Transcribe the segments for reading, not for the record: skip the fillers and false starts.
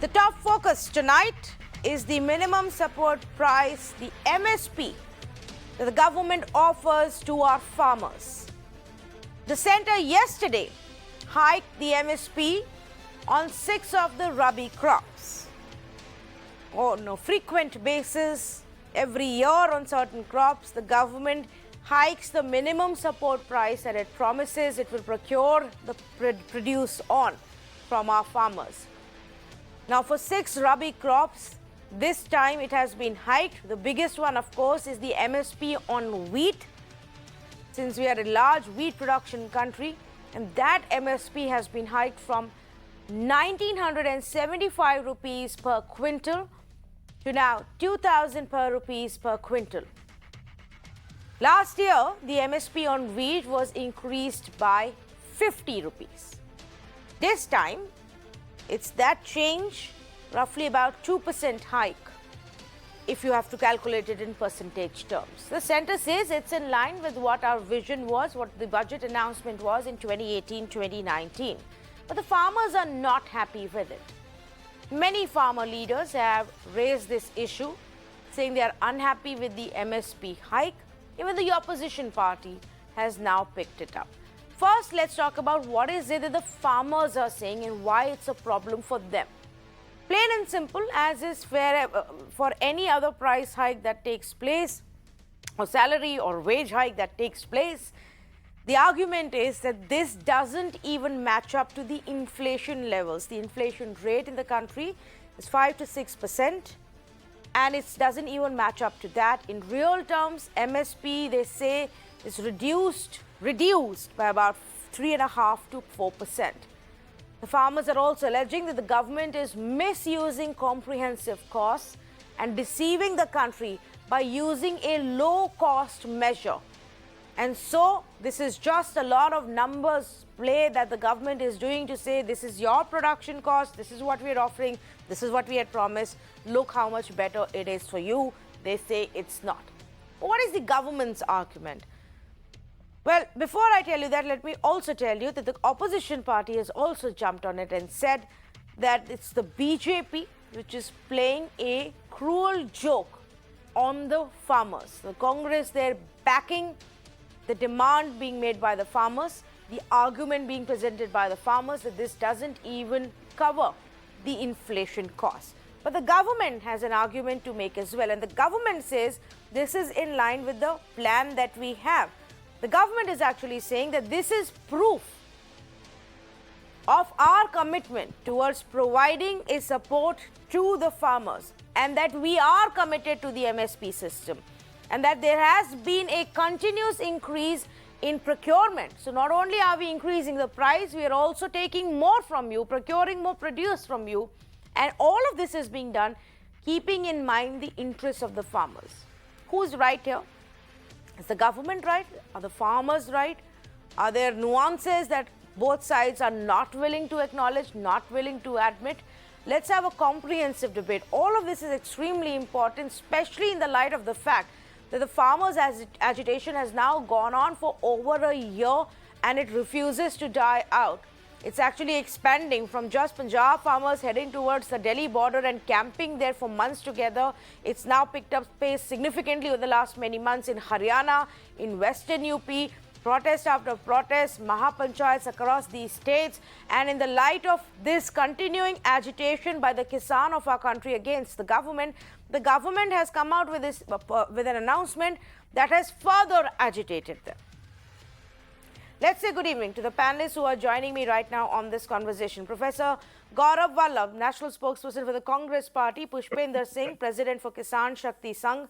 The top focus tonight is the minimum support price, the MSP, that the government offers to our farmers. The centre yesterday hiked the MSP on 6 of the Rabi crops. On a frequent basis, every year on certain crops, the government hikes the minimum support price that it promises it will procure the produce on from our farmers. Now, for 6 Rabi crops, this time it has been hiked. The biggest one, of course, is the MSP on wheat, since we are a large wheat production country, and that MSP has been hiked from 1,975 rupees per quintal to now 2,000 rupees per quintal. Last year, the MSP on wheat was increased by 50 rupees. This time, it's that change, roughly about 2% hike, if you have to calculate it in percentage terms. The centre says it's in line with what our vision was, what the budget announcement was in 2018-2019. But the farmers are not happy with it. Many farmer leaders have raised this issue, saying they are unhappy with the MSP hike. Even the opposition party has now picked it up. First, let's talk about what is it that the farmers are saying and why it's a problem for them. Plain and simple, as is fair for any other price hike that takes place, or salary or wage hike that takes place, the argument is that this doesn't even match up to the inflation levels. The inflation rate in the country is 5 to 6%, and it doesn't even match up to that. In real terms, MSP, they say, is reduced by about 3.5 to 4%. The farmers are also alleging that the government is misusing comprehensive costs and deceiving the country by using a low-cost measure. And so, this is just a lot of numbers play that the government is doing to say, this is your production cost, this is what we are offering, this is what we had promised, look how much better it is for you. They say it's not. What is the government's argument? Well, before I tell you that, let me also tell you that the opposition party has also jumped on it and said that it's the BJP which is playing a cruel joke on the farmers. The Congress, they're backing the demand being made by the farmers, the argument being presented by the farmers that this doesn't even cover the inflation cost. But the government has an argument to make as well, and the government says this is in line with the plan that we have. The government is actually saying that this is proof of our commitment towards providing a support to the farmers, and that we are committed to the MSP system, and that there has been a continuous increase in procurement. So not only are we increasing the price, we are also taking more from you, procuring more produce from you, and all of this is being done keeping in mind the interests of the farmers. Who's right here? Is the government right? Are the farmers right? Are there nuances that both sides are not willing to acknowledge, not willing to admit? Let's have a comprehensive debate. All of this is extremely important, especially in the light of the fact that the farmers' agitation has now gone on for over a year and it refuses to die out. It's actually expanding from just Punjab farmers heading towards the Delhi border and camping there for months together. It's now picked up pace significantly over the last many months in Haryana, in Western UP, protest after protest, Mahapanchayats across these states. And in the light of this continuing agitation by the Kisan of our country against the government has come out with this with an announcement that has further agitated them. Let's say good evening to the panelists who are joining me right now on this conversation. Professor Gaurav Vallabh, National Spokesperson for the Congress Party; Pushpender Singh, President for Kisan Shakti Sangh;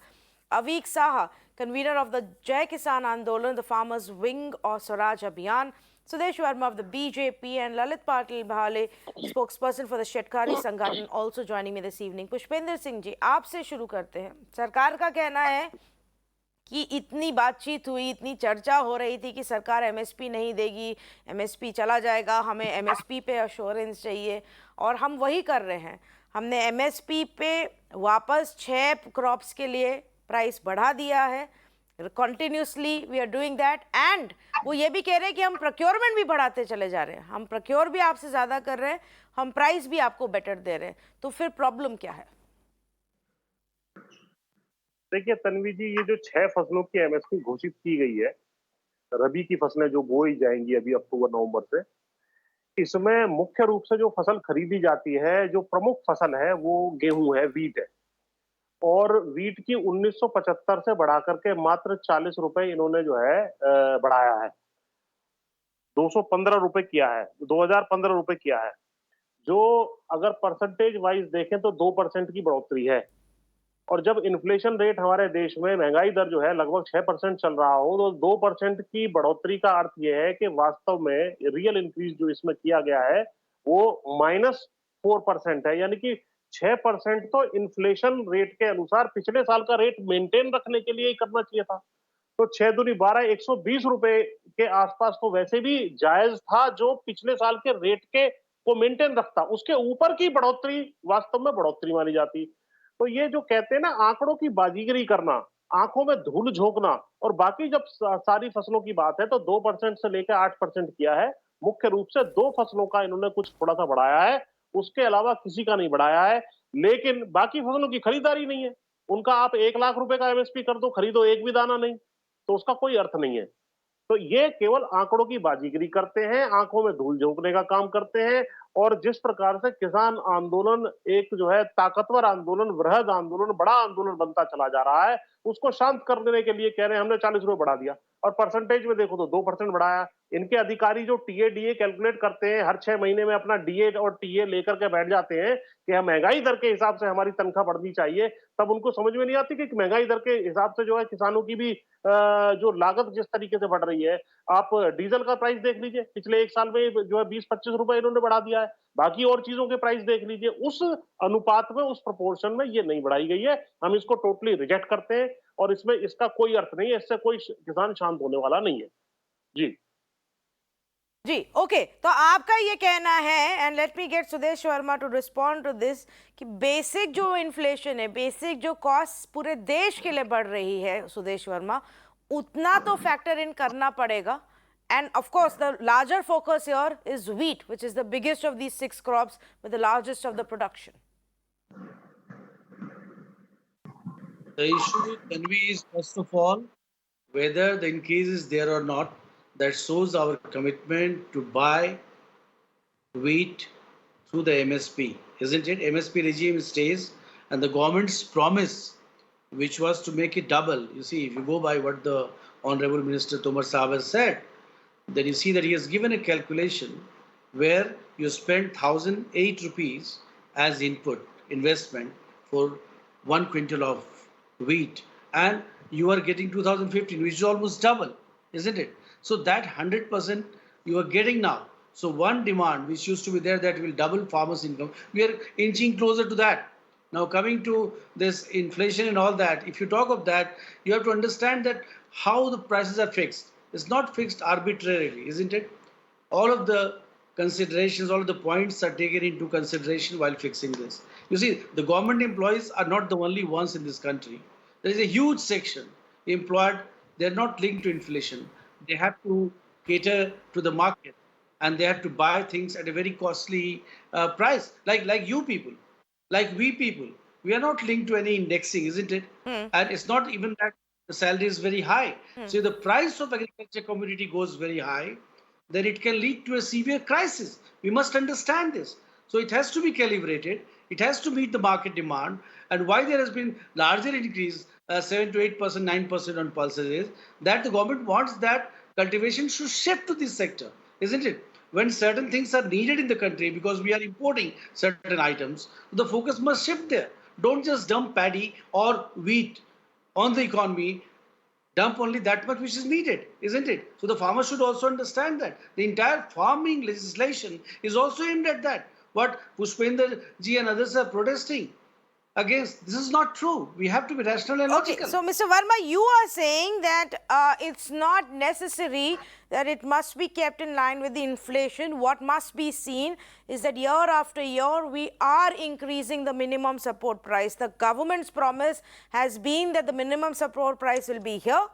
Avik Saha, Convener of the Jai Kisan Andolan, the Farmers' Wing or Swaraj Abhiyan; Sudesh Verma of the BJP; and Lalit Patil Bahale, Spokesperson for the Shetkari Sanghathan, also joining me this evening. Pushpender Singh ji, आपसे शुरू करते हैं. सरकार का कहना है कि इतनी बातचीत हुई, इतनी चर्चा हो रही थी कि सरकार एमएसपी नहीं देगी, एमएसपी चला जाएगा, हमें एमएसपी पे अश्योरेंस चाहिए, और हम वही कर रहे हैं. हमने एमएसपी पे वापस 6 क्रॉप्स के लिए प्राइस बढ़ा दिया है. Continuously we are doing that and वो ये भी कह रहे हैं कि हम प्रोक्योरमेंट भी बढ़ाते चले जा रहे हैं, हम प्रोक्योर भी आपसे ज़्यादा कर रहे हैं, हम प्राइस भी आपको बेटर दे रहे हैं, तो फिर प्रॉब्लम क्या है? देखिए तन्वी जी, ये जो 6 फसलों की एमएसपी घोषित की गई है, रबी की फसलें जो बोई जाएंगी अभी अक्टूबर नवंबर से, इसमें मुख्य रूप से जो फसल खरीदी जाती है, जो प्रमुख फसल है वो गेहूं है, वीट है। और वीट की 1975 से बढ़ा करके मात्र 40 रुपए इन्होंने जो है बढ़ाया है। 215 रुपए किया है, 2015 रुपए किया है। जो अगर परसेंटेज वाइज देखें तो 2% की बढ़ोतरी है। और जब इन्फ्लेशन रेट हमारे देश में, महंगाई दर जो है लगभग 6% चल रहा हो, तो 2% की बढ़ोतरी का अर्थ यह है कि वास्तव में रियल इंक्रीज जो इसमें किया गया है वो -4% है। यानी कि 6% तो इन्फ्लेशन रेट के अनुसार पिछले साल का रेट मेंटेन रखने के लिए ही करना चाहिए था। तो 6 दूनी 12, 120 रुपए के आसपास तो वैसे भी जायज था, जो पिछले साल के रेट के को मेंटेन रखता। उसके ऊपर की बढ़ोतरी वास्तव में बढ़ोतरी मानी जाती। तो ये जो कहते हैं ना, आंकड़ों की बाजीगरी करना, आंखों में धूल झोंकना, और बाकी जब सारी फसलों की बात है तो 2% से लेकर 8% किया है। मुख्य रूप से 2 फसलों का इन्होंने कुछ थोड़ा सा बढ़ाया है, उसके अलावा किसी का नहीं बढ़ाया है। लेकिन बाकी फसलों की खरीदारी नहीं है। उनका आप 1 लाख रुपए का एमएसपी कर दो, खरीदो एक भी दाना नहीं, तो उसका कोई अर्थ नहीं है। तो ये केवल आंकड़ों की बाजीगरी करते हैं, आंखों में धूल झोंकने का काम करते हैं। और जिस प्रकार से किसान आंदोलन एक जो है ताकतवर आंदोलन, वृहद आंदोलन, बड़ा आंदोलन बनता चला जा रहा है, उसको शांत करने के लिए कह रहे हैं हमने 40 रुपए बढ़ा दिया। और परसेंटेज में देखो तो 2% बढ़ाया। इनके अधिकारी जो टीए डीए कैलकुलेट करते हैं, हर 6 महीने में अपना डीए और टीए लेकर के बैठ जाते हैं कि हम महंगाई दर के हिसाब से हमारी तनख्वाह बढ़नी चाहिए, तब उनको समझ में नहीं आती कि महंगाई दर के हिसाब से जो है किसानों की भी जो लागत जिस तरीके से बढ़ रही है। आप डीजल का प्राइस देख लीजिए, पिछले 1 साल में जो है 20-25 रुपए इन्होंने बढ़ा दिया है। बाकी और चीजों के प्राइस देख लीजिए, उस अनुपात में, उस प्रोपोर्शन में ये नहीं बढ़ाई गई है। हम इसको टोटली रिजेक्ट करते हैं और इसमें इसका कोई अर्थ नहीं है, इससे कोई किसान शांत होने वाला नहीं है। जी जी ओके, तो आपका ये कहना है, and let me get Sudesh Verma to respond to this, कि बेसिक जो इन्फ्लेशन है, बेसिक जो कॉस्ट पूरे देश के लिए बढ़ रही है सुदेश वर्मा, उतना तो फैक्टर इन करना पड़ेगा। End of course the larger focus here is wheat, which is the biggest of these 6 crops with the largest of the production. The issue, Tanvi, is first of all whether the increase is there or not. That shows our commitment to buy wheat through the MSP, isn't it? MSP regime stays, and the government's promise, which was to make it double. You see, if you go by what the Honorable Minister Tomar Saab has said, then you see that he has given a calculation where you spend 1,008 rupees as input investment for 1 quintal of wheat, and you are getting 2015, which is almost double, isn't it? So that 100% you are getting now. So one demand which used to be there, that will double farmers' income, we are inching closer to that. Now coming to this inflation and all that, if you talk of that, you have to understand that how the prices are fixed. It's not fixed arbitrarily, isn't it? All of the considerations, all of the points are taken into consideration while fixing this. You see, the government employees are not the only ones in this country. There is a huge section employed, they're not linked to inflation. They have to cater to the market, and they have to buy things at a very costly price, like you people, like we people. We are not linked to any indexing, isn't it? And it's not even that the salary is very high. So if the price of agriculture commodity goes very high, then it can lead to a severe crisis. We must understand this. So it has to be calibrated. It has to meet the market demand. And why there has been larger increase, 7 to 8%, 9% on pulses, is that the government wants that cultivation should shift to this sector, isn't it? When certain things are needed in the country because we are importing certain items, the focus must shift there. Don't just dump paddy or wheat on the economy. Dump only that much which is needed, isn't it? So the farmer should also understand that. The entire farming legislation is also aimed at that. What Pushpender ji and others are protesting against, this is not true. We have to be rational and logical. Okay, so Mr. Verma, you are saying that it's not necessary that it must be kept in line with the inflation. What must be seen is that year after year, we are increasing the minimum support price. The government's promise has been that the minimum support price will be here.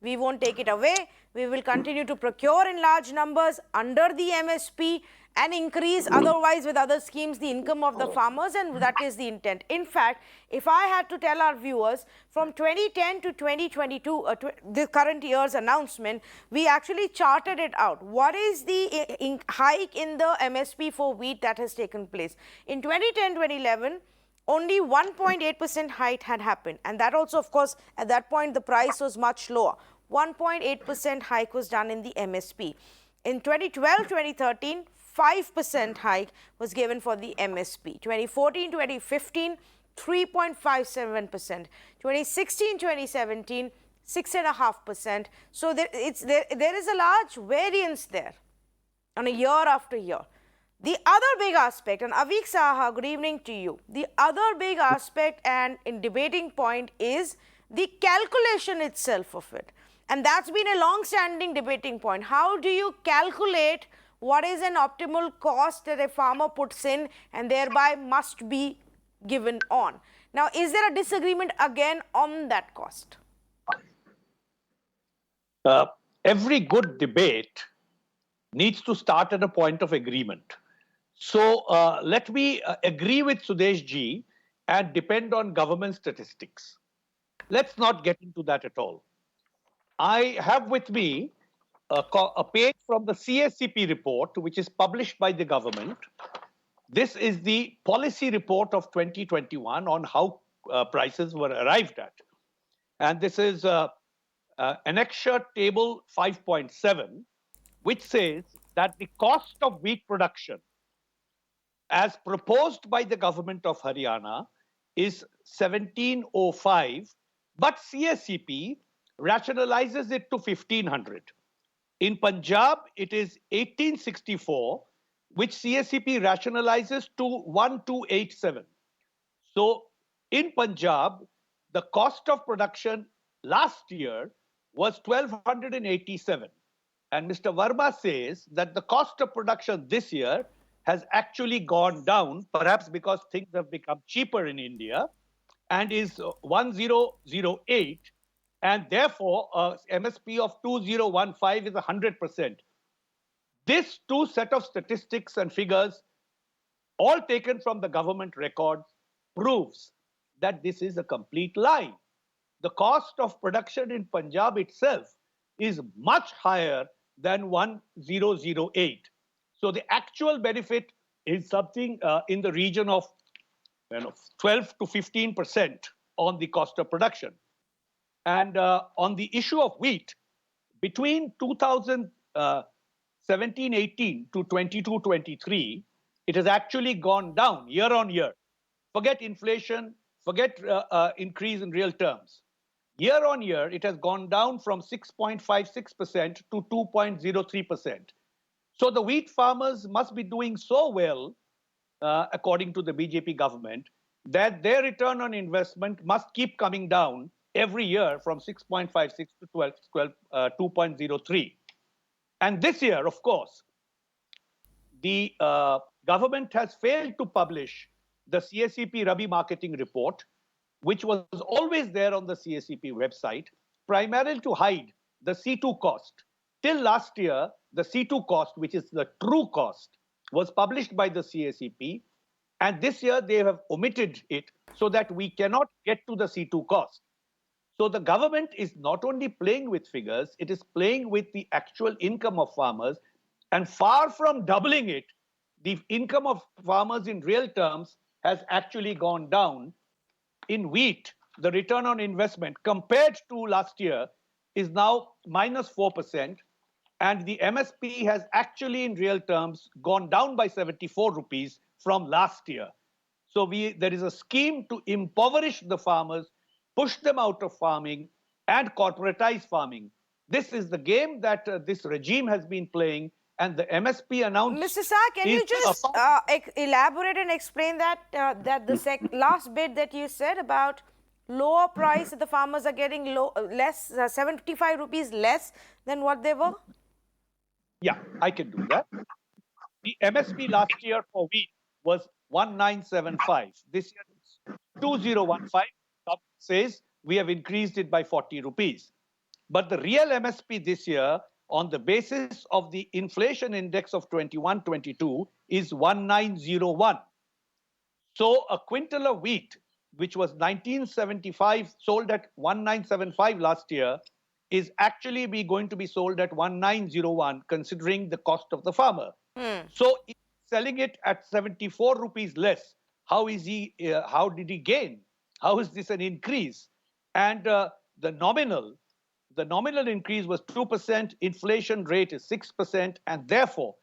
We won't take it away. We will continue to procure in large numbers under the MSP and increase otherwise with other schemes the income of the farmers, and that is the intent. In fact, if I had to tell our viewers, from 2010 to 2022, the current year's announcement, we actually charted it out. What is the hike in the MSP for wheat that has taken place? In 2010-2011, only 1.8% hike had happened, and that also, of course, at that point the price was much lower. 1.8% hike was done in the MSP. In 2012-2013, 5% hike was given for the MSP. 2014-2015, 3.57%. 2016-2017, 6.5%. So there is a large variance there on a year after year. The other big aspect, and Avik Saha, good evening to you. The other big aspect and in debating point is the calculation itself of it. And that's been a long-standing debating point. How do you calculate what is an optimal cost that a farmer puts in and thereby must be given on? Now, is there a disagreement again on that cost? Every good debate needs to start at a point of agreement. So let me agree with Sudesh ji and depend on government statistics. Let's not get into that at all. I have with me a page from the CSCP report, which is published by the government. This is the policy report of 2021 on how prices were arrived at. And this is annexure table 5.7, which says that the cost of wheat production as proposed by the government of Haryana is 1705, but CSCP rationalizes it to 1500. In Punjab, it is 1864, which CSCP rationalizes to 1287. So in Punjab, the cost of production last year was 1287. And Mr. Verma says that the cost of production this year has actually gone down, perhaps because things have become cheaper in India, and is 1008. And therefore, MSP of 2015 is 100%. This two set of statistics and figures, all taken from the government records, proves that this is a complete lie. The cost of production in Punjab itself is much higher than 1008. So the actual benefit is something in the region of 12 to 15% on the cost of production. And on the issue of wheat, between 2017-18 to 22-23, it has actually gone down year on year. Forget inflation, forget increase in real terms. Year on year, it has gone down from 6.56% to 2.03%. So the wheat farmers must be doing so well, according to the BJP government, that their return on investment must keep coming down every year from 6.56 to 2.03. And this year, of course, the government has failed to publish the CSCP Rabi marketing report, which was always there on the CSCP website, primarily to hide the C2 cost. Till last year, the C2 cost, which is the true cost, was published by the CSCP, and this year they have omitted it so that we cannot get to the C2 cost. So the government is not only playing with figures, it is playing with the actual income of farmers, and far from doubling it, the income of farmers in real terms has actually gone down. In wheat, the return on investment compared to last year is now minus 4%, and the MSP has actually in real terms gone down by 74 rupees from last year. So there is a scheme to impoverish the farmers, push them out of farming and corporatize farming. This is the game that this regime has been playing, and the MSP announced... Mr. Shah, can you just elaborate and explain that, last bit that you said about lower price that the farmers are getting less, 75 rupees less than what they were? Yeah, I can do that. The MSP last year for wheat was 1975. This year it's 2015. Government says we have increased it by 40 rupees. But the real MSP this year, on the basis of the inflation index of 21-22, is 1901. So a quintal of wheat, which was 1975, sold at 1975 last year, is actually going to be sold at 1901, considering the cost of the farmer. So selling it at 74 rupees less, how is he? How did he gain? How is this an increase? And the nominal increase was 2%. Inflation rate is 6%, and therefore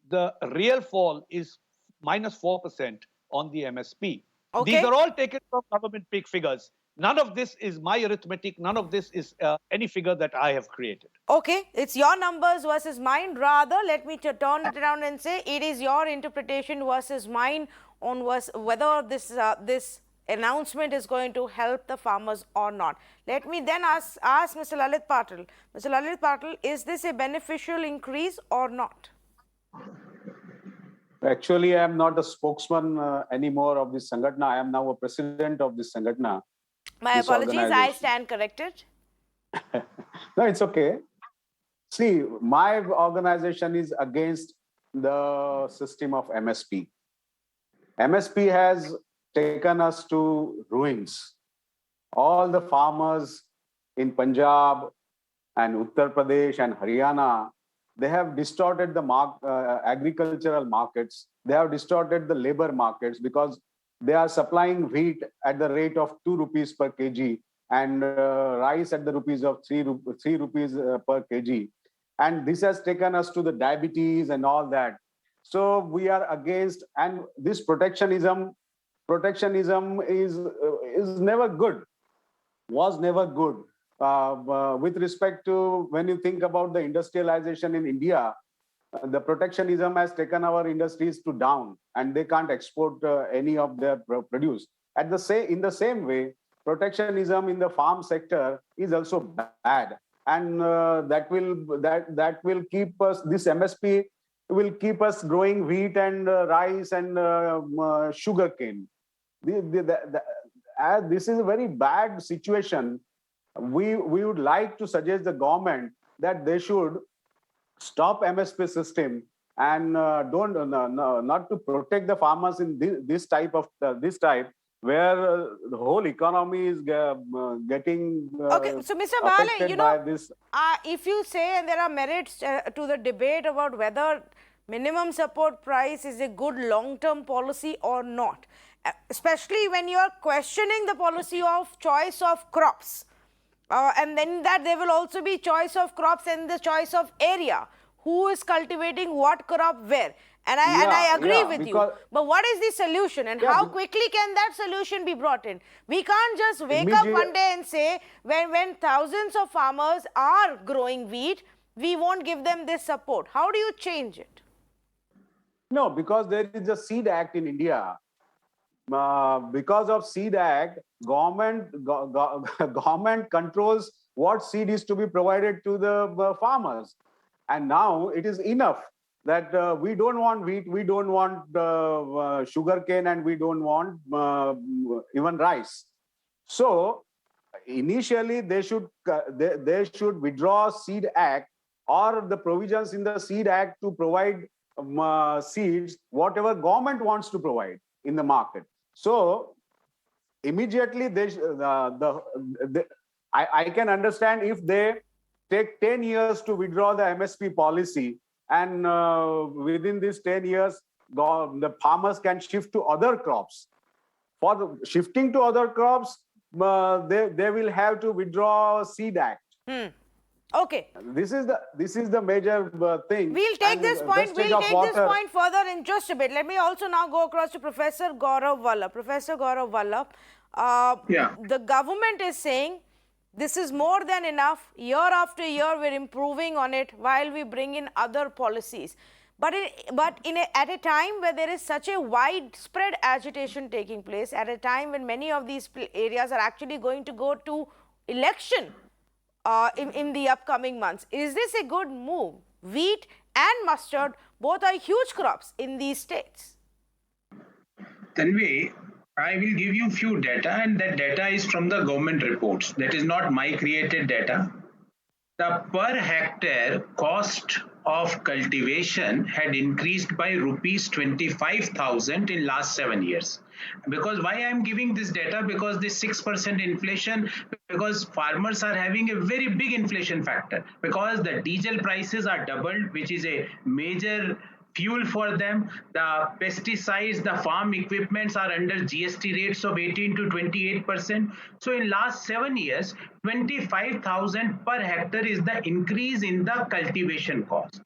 the real fall is minus 4% on the MSP. Okay. These are all taken from government peak figures. None of this is my arithmetic. None of this is any figure that I have created. Okay, it's your numbers versus mine. Rather, let me turn it around and say it is your interpretation versus mine on whether this announcement is going to help the farmers or not. Let me then ask Mr. Lalit Patil. Mr. Lalit Patil, is this a beneficial increase or not? Actually, I am not a spokesman anymore of this Sangatna. I am now a president of this Sangatna. My apologies, I stand corrected. No, it's okay. See, my organization is against the system of MSP. MSP has taken us to ruins. All the farmers in Punjab and Uttar Pradesh and Haryana, they have distorted the agricultural markets. They have distorted the labor markets because they are supplying wheat at the rate of 2 rupees per kg and rice at the rupees of 3 rupees per kg. And this has taken us to the diabetes and all that. So we are against, and this protectionism is never good, was never good. With respect to when you think about the industrialization in India, the protectionism has taken our industries to down, and they can't export any of their produce. In the same way, protectionism in the farm sector is also bad, and that will keep us. This MSP will keep us growing wheat and rice and sugarcane. This is a very bad situation. We would like to suggest the government that they should stop MSP system and not to protect the farmers in this type where the whole economy is getting okay. So, Mr. Bale, this. If you say, and there are merits to the debate about whether minimum support price is a good long-term policy or not, especially when you are questioning the policy of choice of crops. And then that there will also be choice of crops and the choice of area. Who is cultivating what crop where? And I agree with you. But what is the solution, and how quickly can that solution be brought in? We can't just wake up one day and say, when thousands of farmers are growing wheat, we won't give them this support. How do you change it? No, because there is a Seed Act in India. Because of Seed Act, government controls what seed is to be provided to the farmers. And now it is enough that we don't want wheat, we don't want sugarcane, and we don't want even rice. So initially they should withdraw Seed Act or the provisions in the Seed Act to provide seeds, whatever government wants to provide in the market. So immediately I can understand if they take 10 years to withdraw the MSP policy, and within these 10 years, the farmers can shift to other crops. For the shifting to other crops, they will have to withdraw Seed Act. Okay. This is the major thing. We'll take this point. We'll take this point further in just a bit. Let me also now go across to Professor Gaurav Vallabh. Professor Gaurav Vallabh, the government is saying this is more than enough. Year after year, we're improving on it while we bring in other policies. But at a time where there is such a widespread agitation taking place, at a time when many of these areas are actually going to go to election in the upcoming months, is this a good move? Wheat and mustard both are huge crops in these states. Tanvi, I will give you few data, and that data is from the government reports. That is not my created data. the per hectare cost of cultivation had increased by rupees 25,000 in last 7 years. Because why I am giving this data? Because this 6% inflation, because farmers are having a very big inflation factor, because the diesel prices are doubled, which is a major fuel for them. The pesticides, the farm equipments are under GST rates of 18 to 28%. So in last 7 years, 25,000 per hectare is the increase in the cultivation cost.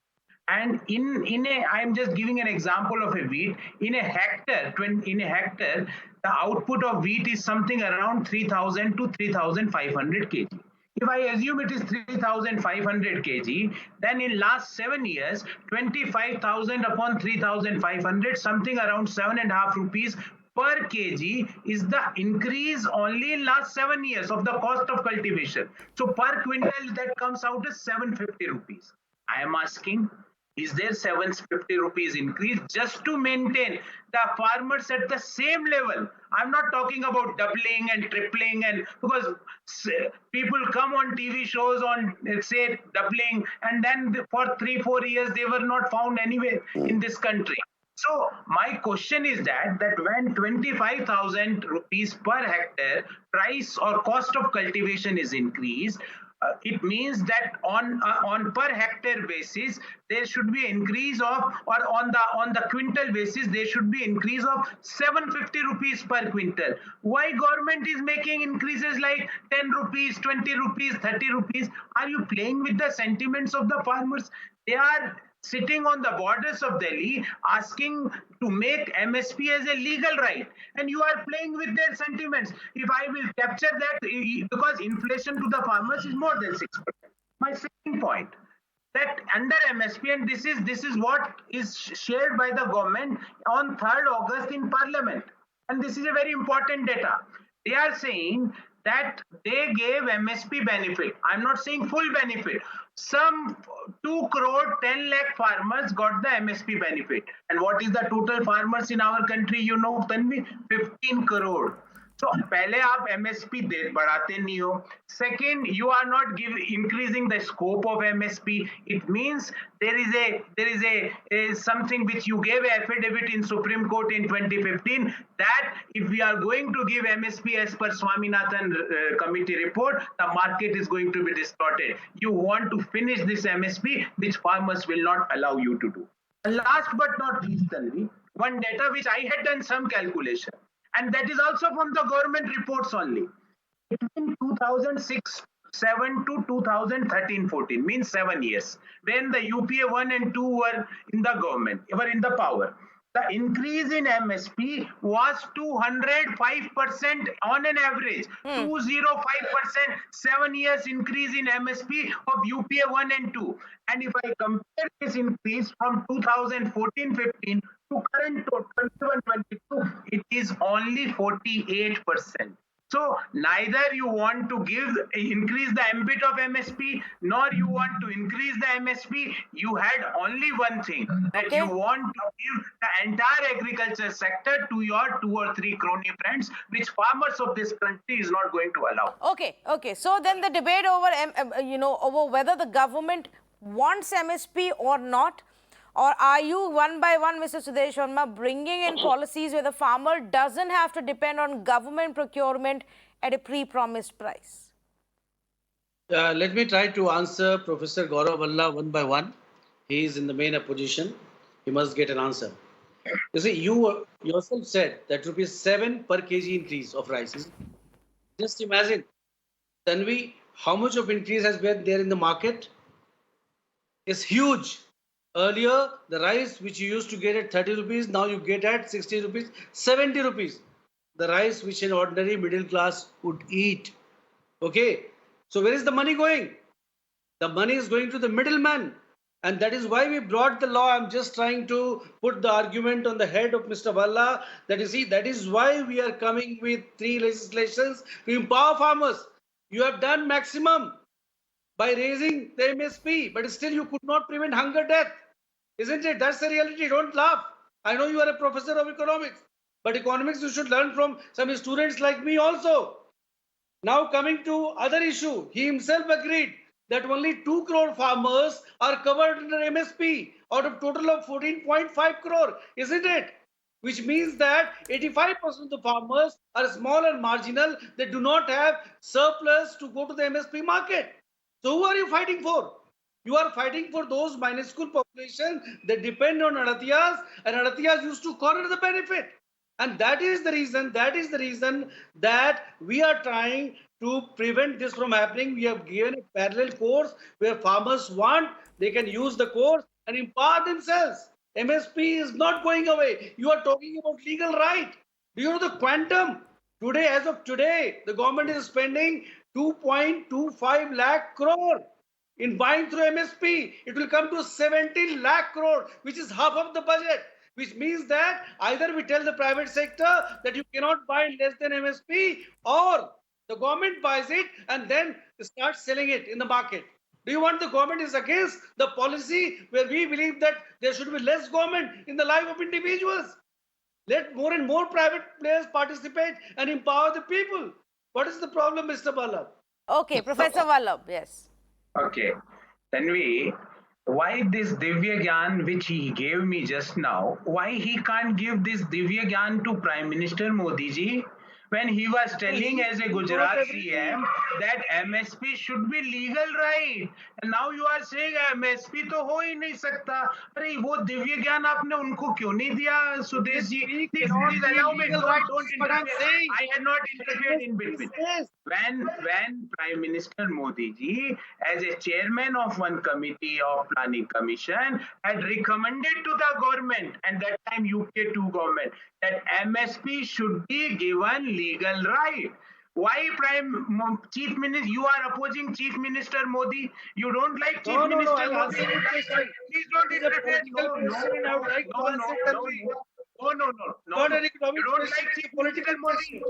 And I'm just giving an example of a wheat. In a hectare, the output of wheat is something around 3,000 to 3,500 kg. If I assume it is 3,500 kg, then in last 7 years, 25,000 upon 3,500, something around 7.5 rupees per kg is the increase only in last 7 years of the cost of cultivation. So per quintal that comes out as 750 rupees. I am asking, is there 750 rupees increase just to maintain the farmers at the same level? I'm not talking about doubling and tripling, and because people come on TV shows on say doubling, and then for 3-4 years they were not found anywhere in this country. So my question is that when 25,000 rupees per hectare price or cost of cultivation is increased, it means that on per hectare basis there should be increase of, or on the quintal basis there should be increase of 750 rupees per quintal. Why government is making increases like 10 rupees, 20 rupees, 30 rupees? Are you playing with the sentiments of the farmers? They are sitting on the borders of Delhi asking to make MSP as a legal right, and you are playing with their sentiments. If I will capture that, because inflation to the farmers is more than 6%. My second point, that under MSP, and this is what is shared by the government on 3rd August in Parliament, and this is a very important data. They are saying that they gave MSP benefit. I'm not saying full benefit. Some 2 crore 10 lakh farmers got the MSP benefit. And what is the total farmers in our country? You know, Tanvi, 15 crore. So पहले आप MSP बढ़ाते नहीं हो. Second, you are not increasing the scope of MSP. It means there is a something which you gave affidavit in Supreme Court in 2015 that if we are going to give MSP as per Swaminathan committee report, the market is going to be distorted. You want to finish this MSP, which farmers will not allow you to do. And last but not least, Tanvi, one data which I had done some calculation, and that is also from the government reports only. Between 2006-7 to 2013-14 means 7 years, when the UPA 1 and 2 were in the government, were in the power. The increase in MSP was 205% on an average. 205%, 7 years increase in MSP of UPA 1 and 2. And if I compare this increase from 2014-15 to current 21-22, it is only 48%. So neither you want to increase the ambit of MSP, nor you want to increase the MSP. You had only one thing, that you want to give the entire agriculture sector to your 2 or 3 crony friends, which farmers of this country is not going to allow. Okay. So then the debate over, over whether the government wants MSP or not, or are you one by one, Mr. Sudesh Sharma, bringing in policies where the farmer doesn't have to depend on government procurement at a pre-promised price? Let me try to answer Professor Gaurav Valla one by one. He is in the main opposition. He must get an answer. You see, you yourself said that ₹7 per kg increase of rice. Just imagine, Tanvi, how much of increase has been there in the market? It's huge. Earlier, the rice which you used to get at 30 rupees, now you get at 60 rupees, 70 rupees. The rice which an ordinary middle class would eat. Okay. So where is the money going? The money is going to the middleman. And that is why we brought the law. I'm just trying to put the argument on the head of Mr. Valla that you see, that is why we are coming with 3 legislations to empower farmers. You have done maximum by raising the MSP, but still you could not prevent hunger death. Isn't it? That's the reality. Don't laugh. I know you are a professor of economics, but economics you should learn from some students like me also. Now coming to other issue, he himself agreed that only 2 crore farmers are covered under MSP out of total of 14.5 crore, isn't it? Which means that 85% of the farmers are small and marginal. They do not have surplus to go to the MSP market. So who are you fighting for? You are fighting for those minuscule population that depend on Adatiyas, and Adatiyas used to corner the benefit. And that is the reason that we are trying to prevent this from happening. We have given a parallel course where farmers want, they can use the course and empower themselves. MSP is not going away. You are talking about legal right. Do you know the quantum? Today, as of today, the government is spending 2.25 lakh crore in buying through MSP. It will come to 70 lakh crore, which is half of the budget. Which means that either we tell the private sector that you cannot buy less than MSP, or the government buys it and then starts selling it in the market. Do you want the government is against the policy where we believe that there should be less government in the life of individuals? Let more and more private players participate and empower the people. What is the problem, Mr. Bala? Okay, Professor Vallabh, yes. Okay. Tanvi, why this Divya Gyan which he gave me just now, why he can't give this Divya Gyan to Prime Minister Modi ji when he was telling as a Gujarat CM that MSP should be legal right, and now you are saying MSP to ho hi nahi sakta. अरे वो दिव्य ज्ञान आपने उनको क्यों नहीं दिया Sudesh ji? Please allow me. Don't interfere. I had not interfered in between. When Prime Minister Modi ji, as a chairman of one committee of planning commission, had recommended to the government, and that time UK 2 government, that MSP should be given legal right. Why Chief Minister, you are opposing Chief Minister Modi? You don't like Chief Minister Modi? Please don't interfere. No. You don't like Chief Minister Modi.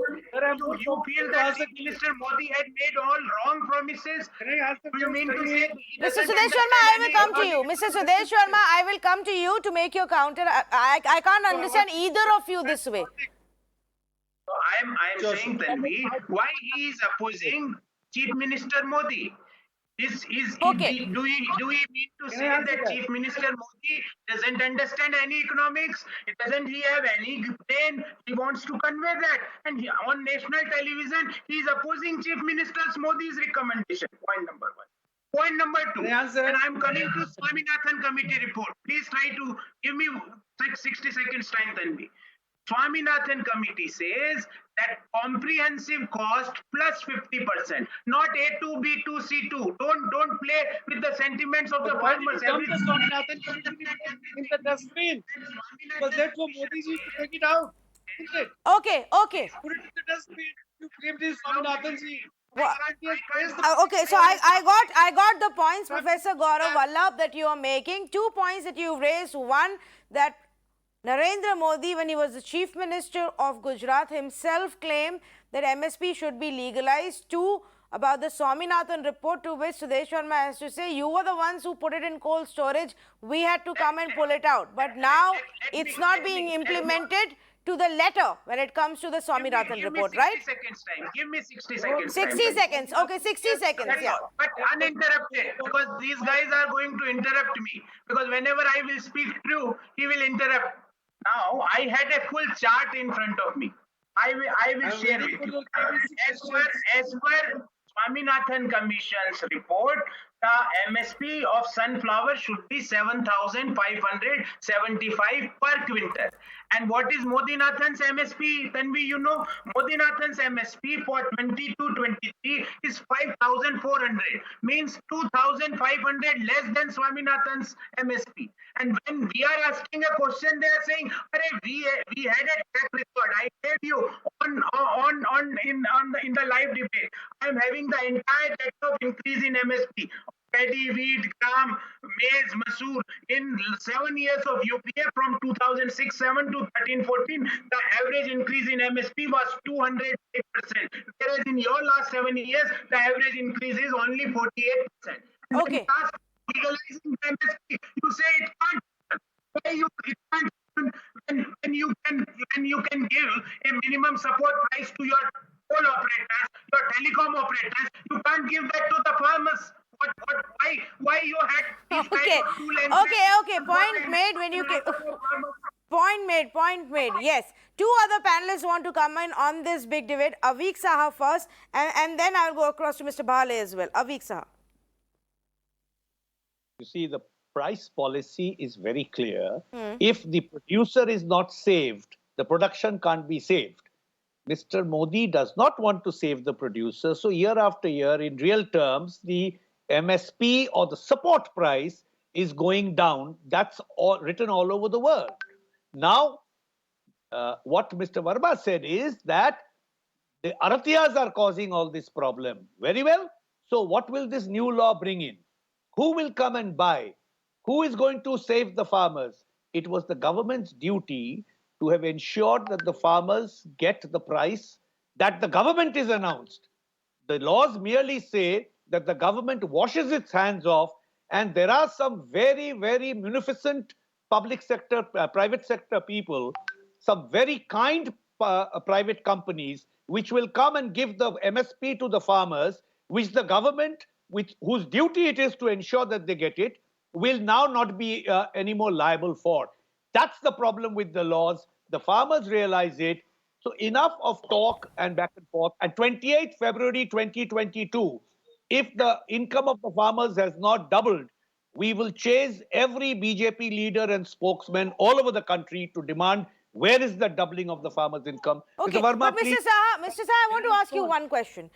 You feel that Chief Minister Modi had made all wrong promises? Do you mean to say? Mr. Sudesh Sharma, I will come to you. Mr. Sudesh Sharma, I will come to you to make your counter. I can't understand either of you this way. So I'm saying, Tanvi, why he is opposing Chief Minister Modi? Okay. Do we mean to say that Chief Minister Modi doesn't understand any economics? Doesn't he have any brain? He wants to convey that, and on national television he is opposing Chief Minister Modi's recommendation. Point number one. Point number two, and I'm coming to Swaminathan committee report. Please try to give me 60 seconds time, Tanvi. Swaminathan committee says that comprehensive cost plus 50%, not A2, B2, C2. Don't play with the sentiments of the farmers. Dump the Swaminathan committee report in the dustbin. Because that's what Modi ji to take it out. Isn't it? Okay. Put it in the dustbin. You claimed it is Swaminathan ji. Okay, so I got the points, Professor Gaurav Vallabh, that you are making. 2 points that you raised. One, that Narendra Modi, when he was the Chief Minister of Gujarat, himself claimed that MSP should be legalized. 2, about the Swaminathan report, to which Sudesh Sharma has to say, you were the ones who put it in cold storage. We had to come and pull it out. But now it's not being implemented to the letter when it comes to the Swaminathan report, right? Give me 60 seconds. 60 seconds. Okay, 60 seconds. Yeah. But uninterrupted, because these guys are going to interrupt me. Because whenever I will speak through, he will interrupt. Now, I had a full chart in front of me. I will share with you. As per Swaminathan Commission's report, the MSP of sunflower should be 7,575 per quintal. And what is Modinathan's MSP? Tanvi, you know, Modinathan's MSP for 22-23 is 5,400, means 2,500 less than Swaminathan's MSP. And when we are asking a question, they are saying, we had a track record. I gave you in the live debate. I am having the entire data of increase in MSP. Paddy, wheat, gram, maize, masoor. In 7 years of UPA from 2006-7 to 13-14, the average increase in MSP was 208%. Whereas in your last 7 years, the average increase is only 48%. Okay. Legalizing MSP, you say it can't. When you can give a minimum support price to your poll operators, your telecom operators, you can't give that to the farmers. Why you had these guys Okay, of two lenses? okay. Point made when you came. Point made. Yes. Two other panelists want to comment on this big debate. Avik Saha first, and then I'll go across to Mr. Bhale as well. Avik Saha. You see, the price policy is very clear. If the producer is not saved, the production can't be saved. Mr. Modi does not want to save the producer. So year after year, in real terms, the MSP or the support price is going down. That's all written all over the world. Now, what Mr. Verma said is that the Aratiyas are causing all this problem. Very well. So what will this new law bring in? Who will come and buy? Who is going to save the farmers? It was the government's duty to have ensured that the farmers get the price that the government is announced. The laws merely say that the government washes its hands off, and there are some very, very munificent public sector, private sector people, some very kind private companies which will come and give the MSP to the farmers, which the government, whose duty it is to ensure that they get it, will now not be any more liable for. That's the problem with the laws. The farmers realize it. So enough of talk and back and forth. And 28th February 2022, if the income of the farmers has not doubled, we will chase every BJP leader and spokesman all over the country to demand where is the doubling of the farmers' income. Okay, Mr. Verma, but please. Mr. Saha, I want to ask you one question.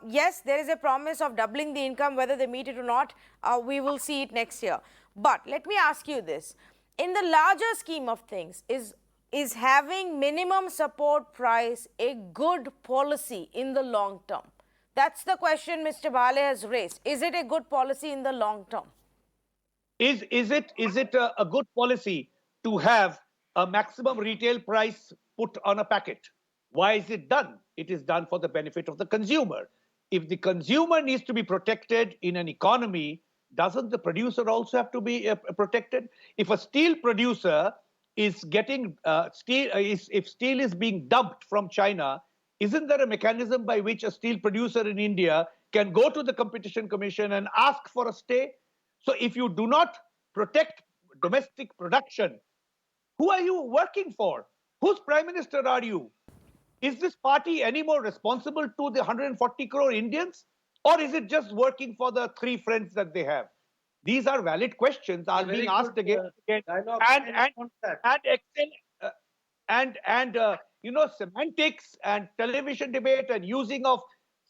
Yes, there is a promise of doubling the income, whether they meet it or not, we will see it next year. But let me ask you this. In the larger scheme of things, is having minimum support price a good policy in the long term? That's the question Mr. Bhale has raised. Is it a good policy in the long term? Is it a good policy to have a maximum retail price put on a packet? Why is it done? It is done for the benefit of the consumer. If the consumer needs to be protected in an economy, doesn't the producer also have to be protected? If a steel producer is getting if steel is being dumped from China, isn't there a mechanism by which a steel producer in India can go to the Competition Commission and ask for a stay? So if you do not protect domestic production, who are you working for? Whose prime minister are you? Is this party any more responsible to the 140 crore Indians? Or is it just working for the three friends that they have? These are valid questions, are being asked again and again. And Excel semantics and television debate and using of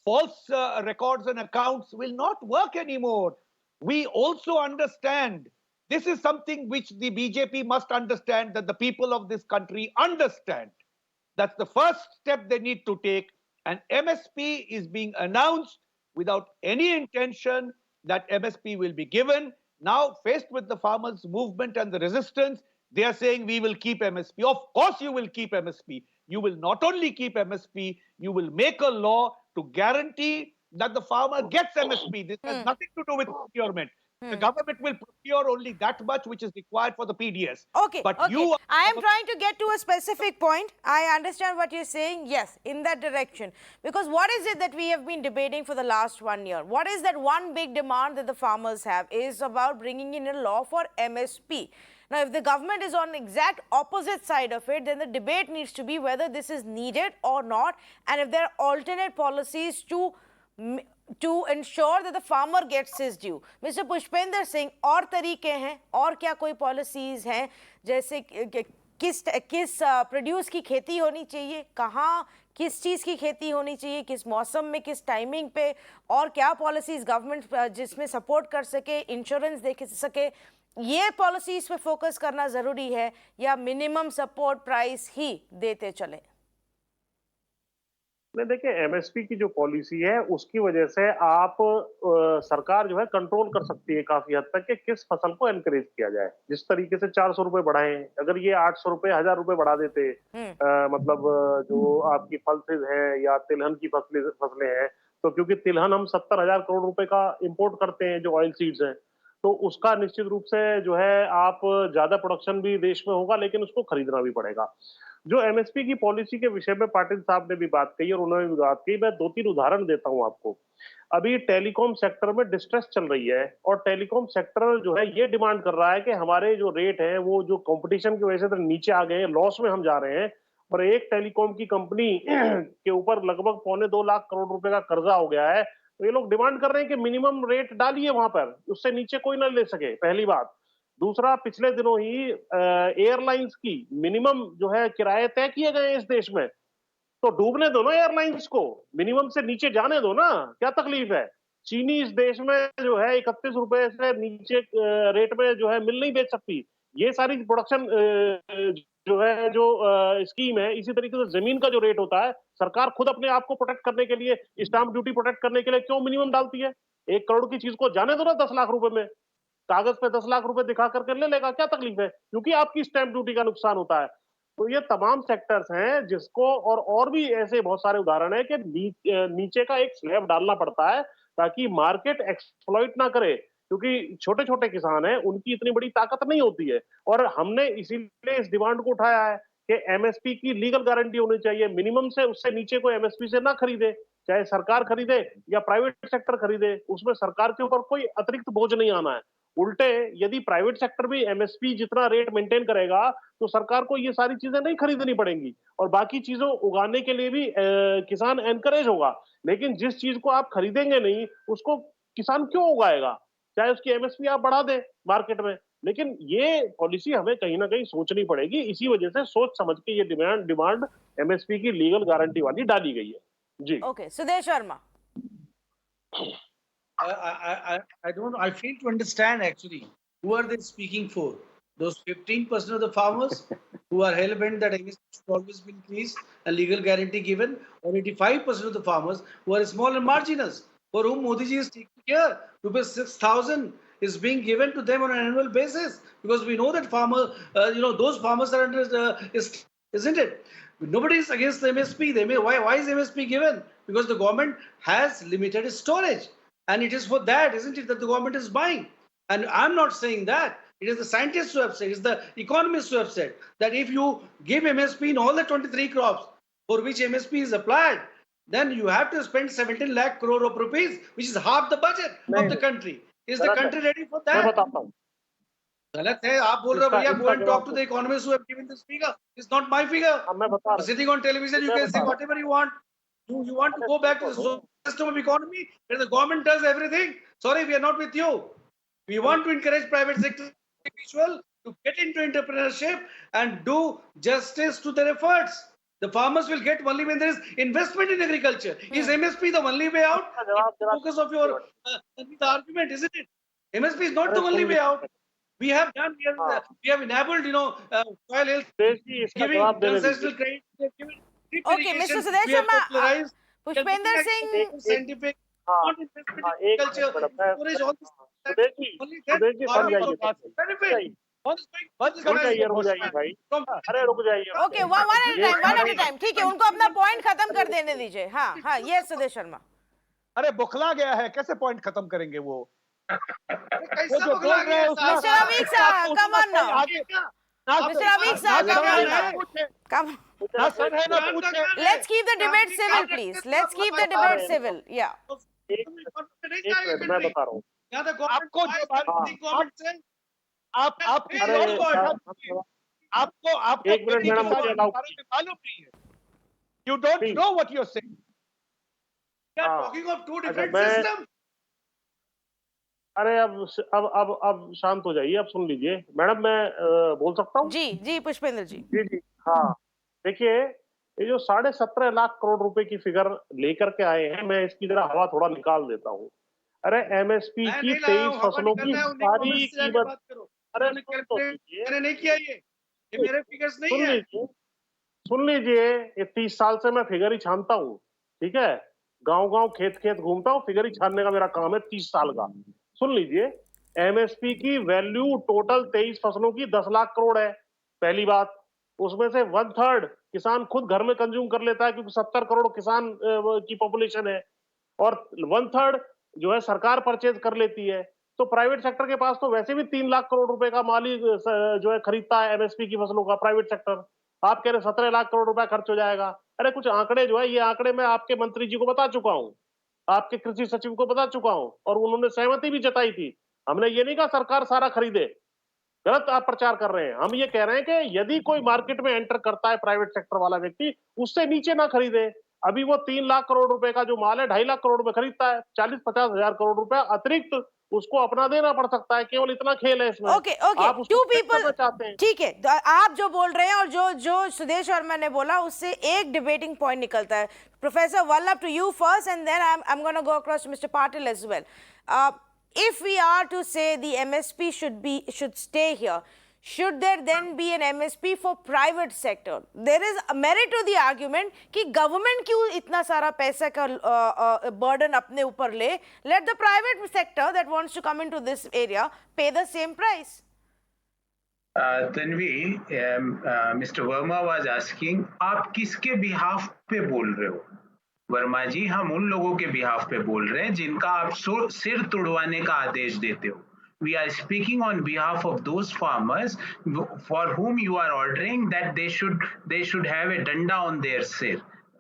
false records and accounts will not work anymore. We also understand, this is something which the BJP must understand, that the people of this country understand. That's the first step they need to take. And MSP is being announced without any intention that MSP will be given. Now, faced with the farmers' movement and the resistance, they are saying we will keep MSP. Of course, you will keep MSP. You will not only keep MSP, you will make a law to guarantee that the farmer gets MSP. This has nothing to do with procurement. The government will procure only that much which is required for the PDS. Okay, but okay. you I am trying to get to a specific point. I understand what you're saying. Yes, in that direction. Because what is it that we have been debating for the last 1 year? What is that one big demand that the farmers have is about bringing in a law for MSP. Now, if the government is on the exact opposite side of it, then the debate needs to be whether this is needed or not, and if there are alternate policies to ensure that the farmer gets his due. Mr. Pushpender Singh, और तरीके हैं और क्या कोई policies हैं जैसे किस produce की खेती होनी चाहिए, कहाँ किस चीज़ की खेती होनी चाहिए, किस मौसम में, किस टाइमिंग पे, और क्या पॉलिसीज गवर्नमेंट जिसमें सपोर्ट कर सके, इंश्योरेंस दे सके, ये पॉलिसीज पे फोकस करना ज़रूरी है या मिनिमम सपोर्ट प्राइस ही देते चले? नहीं, देखिए एमएसपी की जो पॉलिसी है उसकी वजह से आप सरकार जो है कंट्रोल कर सकती है काफी हद तक कि किस फसल को एनकरेज किया जाए। जिस तरीके से 400 रुपए बढ़ाए, अगर ये 800 रुपए 1000 रुपए बढ़ा देते, मतलब जो आपकी पल्सेज है या तिलहन की फसलें हैं, तो क्योंकि तिलहन हम 70,000 करोड़ रुपए का इंपोर्ट करते हैं जो ऑयल सीड्स हैं, तो उसका निश्चित रूप से जो है आप ज्यादा प्रोडक्शन भी देश में होगा लेकिन उसको खरीदना भी पड़ेगा। जो एमएसपी की पॉलिसी के विषय में पाटिल साहब ने भी बात कही और उन्होंने भी बात कही, मैं 2-3 उदाहरण देता हूं आपको। अभी टेलीकॉम सेक्टर में डिस्ट्रेस चल रही है और टेलीकॉम सेक्टर जो है ये डिमांड कर रहा है कि हमारे जो रेट है वो जो कंपटीशन की वजह से तो नीचे आ गए हैं, लॉस में हम जा रहे हैं। और एक टेलीकॉम की कंपनी के ऊपर लगभग 1.25 लाख करोड़ रुपए का कर्जा हो गया है। तो ये लोग डिमांड कर रहे हैं कि मिनिमम रेट डालिए वहां पर, उससे नीचे कोई ना ले सके, पहली बात। दूसरा, पिछले दिनों ही एयरलाइंस की मिनिमम जो है किराए तय किए गए हैं इस देश में, तो डूबने दो ना एयरलाइंस को, मिनिमम से नीचे जाने दो ना, क्या तकलीफ है? चीनी इस देश में जो है 31 रुपए से नीचे रेट में जो है मिल नहीं बेच सकती। ये सारी प्रोडक्शन जो है जो स्कीम है, इसी तरीके से जमीन का जो रेट होता है, सरकार खुद अपने आप को प्रोटेक्ट करने के लिए, स्टाम्प ड्यूटी प्रोटेक्ट करने के लिए क्यों मिनिमम डालती है? 1 करोड़ की चीज को जाने दो ना 10 लाख रुपए में, कागज पे 10 लाख रुपए दिखा करके ले लेगा, क्या तकलीफ है? क्योंकि आपकी स्टैंप ड्यूटी का नुकसान होता है। तो ये तमाम सेक्टर्स हैं जिसको, और भी ऐसे बहुत सारे उदाहरण है कि नीचे का एक स्लैब डालना पड़ता है ताकि मार्केट एक्सप्लॉइट ना करे, क्योंकि छोटे छोटे किसान हैं, उनकी इतनी बड़ी ताकत नहीं होती है। और हमने इसीलिए इस डिमांड को उठाया है कि एमएसपी की लीगल गारंटी होनी चाहिए, मिनिमम से उससे नीचे को एमएसपी से ना खरीदे, चाहे सरकार खरीदे या प्राइवेट सेक्टर खरीदे, उसमें सरकार के ऊपर कोई अतिरिक्त बोझ नहीं आना है। उल्टे, यदि प्राइवेट सेक्टर भी एमएसपी जितना रेट मेंटेन करेगा तो सरकार को ये सारी चीजें नहीं खरीदनी पड़ेंगी और बाकी चीजों उगाने के लिए भी किसान एनकरेज होगा। लेकिन जिस चीज को आप खरीदेंगे नहीं, उसको किसान क्यों उगाएगा? चाहे उसकी एमएसपी आप बढ़ा दें मार्केट में, लेकिन ये पॉलिसी हमें कहीं ना कहीं सोचनी पड़ेगी। इसी वजह से सोच समझ के ये डिमांड एमएसपी की लीगल गारंटी वाली डाली गई है जी। Okay, Sudesh Sharma. I don't. I fail to understand actually. Who are they speaking for? Those 15% of the farmers who are hell bent that MSP should always be increased and legal guarantee given, or 85% of the farmers who are small and marginals, for whom Modi ji is taking care. Rupees 6,000 is being given to them on an annual basis, because we know that those farmers are under, isn't it? Nobody is against the MSP. Why is MSP given? Because the government has limited storage. And it is for that, isn't it, that the government is buying? And I'm not saying that. It is the scientists who have said, it's the economists who have said that if you give MSP in all the 23 crops for which MSP is applied, then you have to spend 17 lakh crore of rupees, which is half the budget of the country. Is the country ready for that? मैं बताता हूँ। गलत है, आप बोल रहे हो भैया, go and talk to the economists who have given this figure. It's not my figure. मैं बता रहा हूँ। Sitting on television, you can say whatever you want. You want to go back to the system of economy where the government does everything? Sorry, we are not with you. We want to encourage private sector individual to get into entrepreneurship and do justice to their efforts. The farmers will get only when there is investment in agriculture. Is MSP the only way out? Focus of your the argument, isn't it? MSP is not the only way out. We have done. We have enabled, soil health, giving ancestral credit. Okay, Mr. Sudesh Sharma, Pushpender Singh. Scientific, not investment in agriculture, storage, all this. Only that benefit. रुक जाइए भाई, अरे रुक जाइए। Okay, one at a time, ठीक है, उनको अपना पॉइंट खत्म कर देने दीजिए। हाँ हाँ, यस सुदेश शर्मा। अरे बुखला गया है, कैसे पॉइंट खत्म करेंगे वो? कैसा बुखला गया है? मिस्टर अवीक साहब, कम ऑन नाउ। मिस्टर अवीक साहब, come on now. Come. Let's keep the debate civil, please. Let's keep the debate civil. Yeah. मैं बता रहा हूँ। आपको एक मिनट मैडम, मुझे मालूम नहीं है। You don't know what you're saying. We are talking of two different systems. अरे अब शांत हो जाइए, अब सुन लीजिए मैडम, मैं बोल सकता हूँ? जी जी पुष्पेंद्र जी। जी हाँ, देखिए, ये जो 17.5 लाख करोड़ रुपए की फिगर लेकर के आए हैं, मैं इसकी जरा हवा थोड़ा निकाल देता हूँ। अरे एमएसपी की 23 फसलों की सारी कीमत, अरे मैंने नहीं किया, ये मेरे फिगर्स नहीं है। सुन लीजिए, ये 30 साल से मैं फिगर ही छानता हूँ, ठीक है, गांव खेत घूमता हूँ, फिगर ही छानने का मेरा काम है 30 साल का। सुन लीजिए, एमएसपी की वैल्यू टोटल 23 फसलों की 10 लाख करोड़ है, पहली बात। उसमें से 1/3 किसान खुद घर में कंज्यूम कर लेता है, क्योंकि 70 करोड़ किसान की पॉपुलेशन है, और 1/3 जो है सरकार परचेज कर लेती है। तो प्राइवेट सेक्टर के पास तो वैसे भी 3 लाख करोड़ रुपए का माल ही जो है खरीदता है एमएसपी की फसलों का, प्राइवेट सेक्टर। आप कह रहे 17 लाख करोड़ रुपया खर्च हो जाएगा। अरे कुछ आंकड़े जो है, ये आंकड़े मैं आपके मंत्री जी को बता चुका हूं, आपके कृषि सचिव को बता चुका हूं, और उन्होंने सहमति भी जताई थी। हमने ये नहीं कहा सरकार सारा खरीदे, गलत आप प्रचार कर रहे हैं। हम ये कह रहे हैं कि यदि कोई मार्केट में एंटर करता है प्राइवेट सेक्टर वाला व्यक्ति, उससे नीचे ना खरीदे। अभी वो 3 लाख करोड़ रुपए का जो माल है 2.5 लाख करोड़ में खरीदता है, 40-50 हजार करोड़ रुपया अतिरिक्त उसको अपना देना पड़ सकता है। केवल इतना खेल है इसमें। ओके ओके, आप उसको टू check पीपल, करना चाहते हैं। ठीक है, तो आप जो बोल रहे हैं और जो जो सुदेश वर्मा ने बोला उससे एक डिबेटिंग पॉइंट निकलता है। Professor Vallabh, to you first and then I am gonna go across to mister Patil as well. If we are to say the MSP should stay here, should there then be an MSP for private sector? There is a merit to the argument कि government क्यों इतना सारा पैसा का burden अपने ऊपर ले? Let the private sector that wants to come into this area pay the same price. Tanvi, Mr. Verma was asking, आप किसके बिहाफ पे बोल रहे हो? वर्मा जी, हम उन लोगों के बिहाफ पे बोल रहे हैं जिनका आप सिर तुड़वाने का आदेश देते हो। We are speaking on behalf of those farmers for whom you are ordering that they should have a danda on their sir.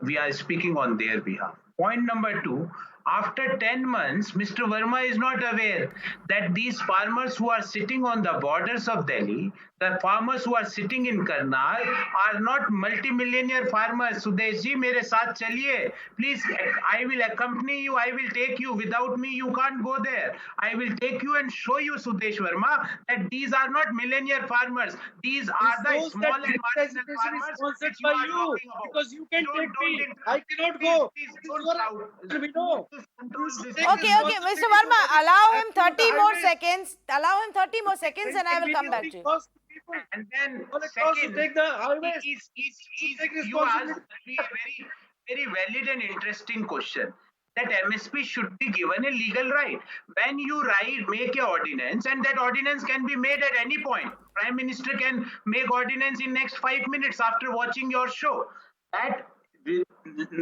We are speaking on their behalf. Point number 2, after 10 months, Mr. Verma is not aware that these farmers who are sitting on the borders of Delhi, the farmers who are sitting in Karnal are not multi-millionaire farmers. Sudesh ji, mere saath chaliye. Please, I will accompany you. I will take you. Without me, you can't go there. I will take you and show you, Sudesh Verma, that these are not millionaire farmers. These are the small and marginal farmers which you are talking about. Because you can take me. I cannot Please, go. please, We know. Okay, okay, Mr. Verma, allow him 30 more seconds. Allow him 30 more seconds and I will come back to you. And then second, take the highways. You asked me a very valid and interesting question, that MSP should be given a legal right. When you make a ordinance, and that ordinance can be made at any point. Prime Minister can make ordinance in next 5 minutes after watching your show. That